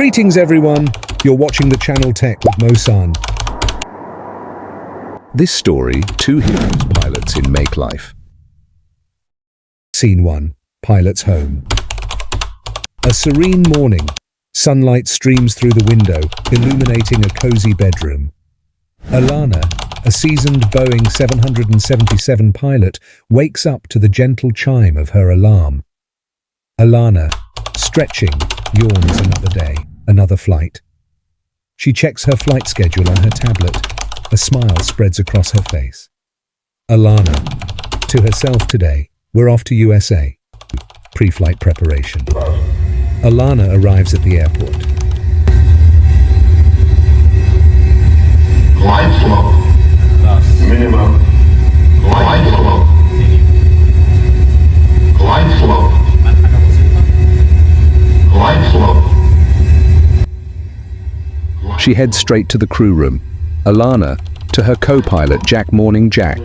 Greetings everyone, you're watching the channel Tech with Mo-san. This story, two heroes pilots in make life. Scene 1, Pilot's Home. A serene morning, sunlight streams through the window, illuminating a cozy bedroom. Alana, a seasoned Boeing 777 pilot, wakes up to the gentle chime of her alarm. Alana, stretching, yawns another day, another flight. She checks her flight schedule on her tablet. A smile spreads across her face. Alana, to herself today, we're off to USA. Pre-flight preparation. Alana arrives at the airport. Glide slope. Minimum. Glide slope. Glide slope. Glide slope. She heads straight to the crew room. Alana, to her co-pilot Jack. Morning, Jack.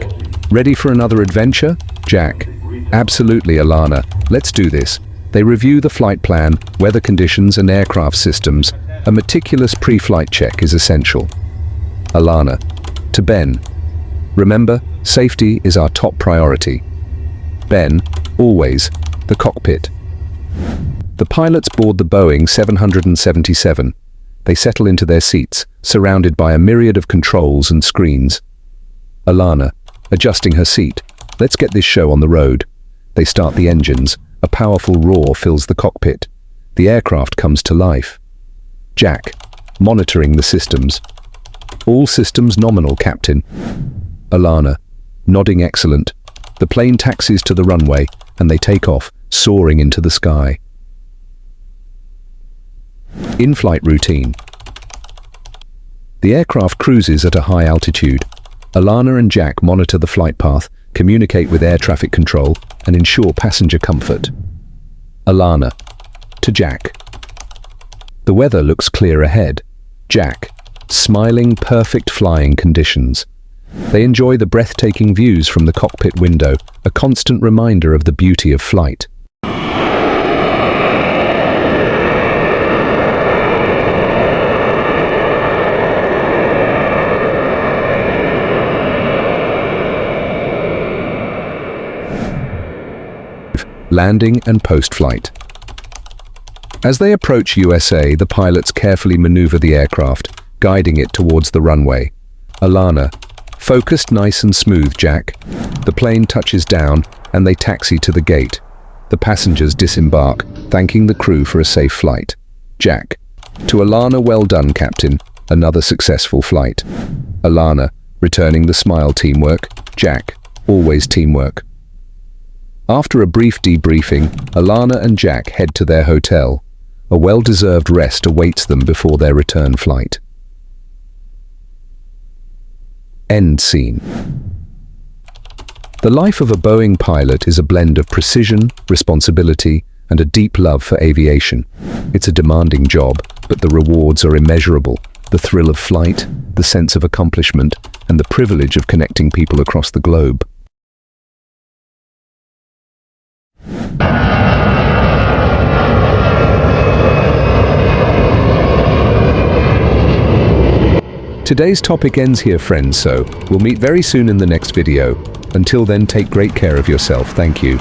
Ready for another adventure? Jack. Absolutely, Alana. Let's do this. They review the flight plan, weather conditions and aircraft systems. A meticulous pre-flight check is essential. Alana, to Ben. Remember, safety is our top priority. Ben, always, the cockpit. The pilots board the Boeing 777. They settle into their seats, surrounded by a myriad of controls and screens. Alana, adjusting her seat. Let's get this show on the road. They start the engines. A powerful roar fills the cockpit. The aircraft comes to life. Jack, monitoring the systems. All systems nominal, Captain. Alana, nodding excellent. The plane taxis to the runway, and they take off, soaring into the sky. In-flight routine. The aircraft cruises at a high altitude. Alana and Jack monitor the flight path, communicate with air traffic control, and ensure passenger comfort. Alana, to Jack. The weather looks clear ahead. Jack, smiling, perfect flying conditions. They enjoy the breathtaking views from the cockpit window, a constant reminder of the beauty of flight. Landing and post-flight. As they approach USA, the pilots carefully maneuver the aircraft, guiding it towards the runway. Alana, focused, nice and smooth, Jack. The plane touches down and they taxi to the gate. The passengers disembark, thanking the crew for a safe flight. Jack, to Alana, well done, Captain. Another successful flight. Alana, returning the smile, teamwork. Jack, always teamwork. After a brief debriefing, Alana and Jack head to their hotel. A well-deserved rest awaits them before their return flight. End scene. The life of a Boeing pilot is a blend of precision, responsibility, and a deep love for aviation. It's a demanding job, but the rewards are immeasurable. The thrill of flight, the sense of accomplishment, and the privilege of connecting people across the globe. Today's topic ends here, friends, so we'll meet very soon in the next video. Until then, take great care of yourself. Thank you.